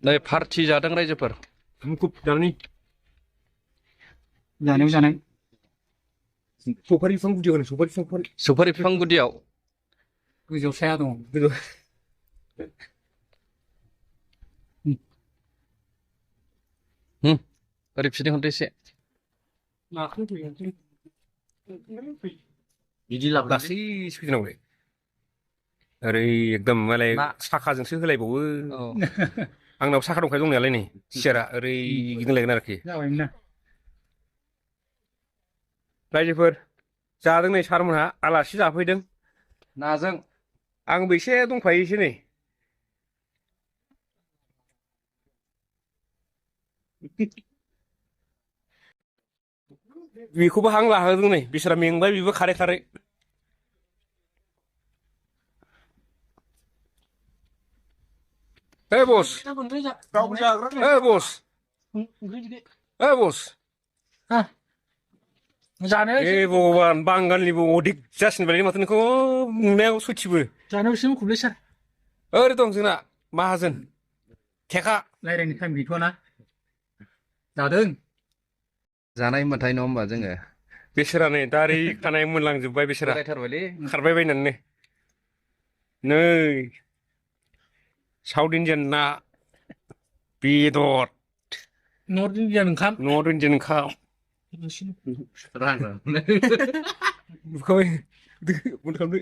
नै पार्टि जादों रायजोफोर मुखुब जानानै जानायाव जानाय सफारि बिफां गुदियाव होनो सुपारि बिफां गुदियाव गोजौआव साया दङ गोजौ ओरै फिदिं हरदो एसे बिदि लाब गासै सैनांगौ ओरै एकदम मालाय साखाजोंसो होलायबावो औ आंनाव साखा दंखायो दंनायालाय नै सियारा ओरै गिदिंलायगोन आरोखि जाबायमोन ना रायजोफोर जादों नै सारमोनहा आलासि जाफैदों नाजों आंबो एसे दंफायोसो नै बेखौबो हां लाहोदों नै बिसोरा मेंबाय बेबो खारै खारै Hey boss. Hey boss. Hey boss. जानायाव ए भगबान बांगालनिबो अदिक जासिनबाय माथो नोंखौ नुनायाव सयथिबो जानायाव एसे मुखुबलै सार ओरै दं जोंना माहाजोन थेखा रायज्लायनो टाइम गैथ'वाना जादों जानाय होनबाथाय नङा होमबा जोङो बेसोरा नै दारि खानाय मोनलांजोबबाय बेसोरा बोरायथारबायलै खारबाय बायनानै नै साउथ इण्डियान ना बेदर नर्थ इण्डियान ओंखाम नर्थ इण्डियान ओंखाम रां बुखाबाय बन्द खालामदो